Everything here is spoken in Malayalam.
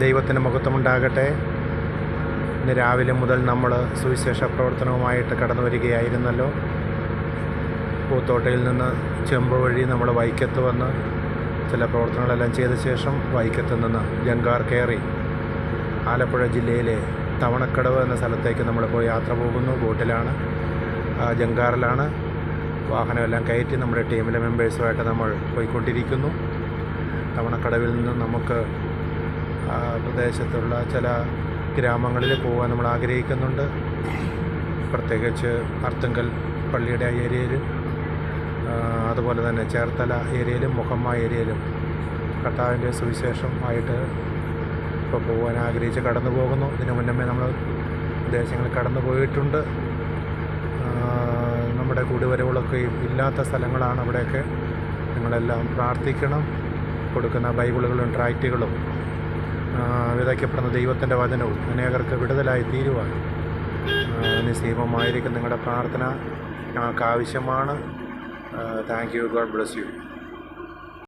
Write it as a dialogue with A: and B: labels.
A: ദൈവത്തിന് മഹത്വമുണ്ടാകട്ടെ. ഇന്ന് രാവിലെ മുതൽ നമ്മൾ സുവിശേഷ പ്രവർത്തനവുമായിട്ട് കടന്നു വരികയായിരുന്നല്ലോ. പൂത്തോട്ടയിൽ നിന്ന് ചെമ്പ് വഴി നമ്മൾ വൈക്കത്ത് വന്ന് ചില പ്രവർത്തനങ്ങളെല്ലാം ചെയ്ത ശേഷം വൈക്കത്ത് നിന്ന് ജങ്കാർ കയറി ആലപ്പുഴ ജില്ലയിലെ തവണക്കടവ് എന്ന സ്ഥലത്തേക്ക് നമ്മളിപ്പോൾ യാത്ര പോകുന്നു. ബോട്ടിലാണ്, ജങ്കാറിലാണ്. വാഹനമെല്ലാം കയറ്റി നമ്മുടെ ടീമിലെ മെമ്പേഴ്സുമായിട്ട് നമ്മൾ പോയിക്കൊണ്ടിരിക്കുന്നു. തവണക്കടവിൽ നിന്ന് നമുക്ക് പ്രദേശത്തുള്ള ചില ഗ്രാമങ്ങളിൽ പോകാൻ നമ്മൾ ആഗ്രഹിക്കുന്നുണ്ട്. പ്രത്യേകിച്ച് അർത്തുങ്കൽ പള്ളിയുടെ ഏരിയയിലും അതുപോലെ തന്നെ ചേർത്തല ഏരിയയിലും മുഹമ്മ ഏരിയയിലും കർത്താവിൻ്റെ സുവിശേഷം ആയിട്ട് ഇപ്പോൾ പോകാൻ ആഗ്രഹിച്ച് കടന്നു പോകുന്നു. ഇതിനു മുന്നമേ നമ്മൾ പ്രദേശങ്ങളിൽ കടന്നു പോയിട്ടുണ്ട്. നമ്മുടെ കുടിവരവുകളൊക്കെ ഇല്ലാത്ത സ്ഥലങ്ങളാണ് അവിടെയൊക്കെ. നിങ്ങളെല്ലാം പ്രാർത്ഥിക്കണം. കൊടുക്കുന്ന ബൈബിളുകളും ട്രാക്റ്റുകളും വിതയ്ക്കപ്പെടുന്ന ദൈവത്തിൻ്റെ വചനവും അനേകർക്ക് വിടുതലായി തീരുവാൻ നിസ്സീമമായിരിക്കും നിങ്ങളുടെ പ്രാർത്ഥന ഞങ്ങൾക്ക് ആവശ്യമാണ്. Thank you. God bless you.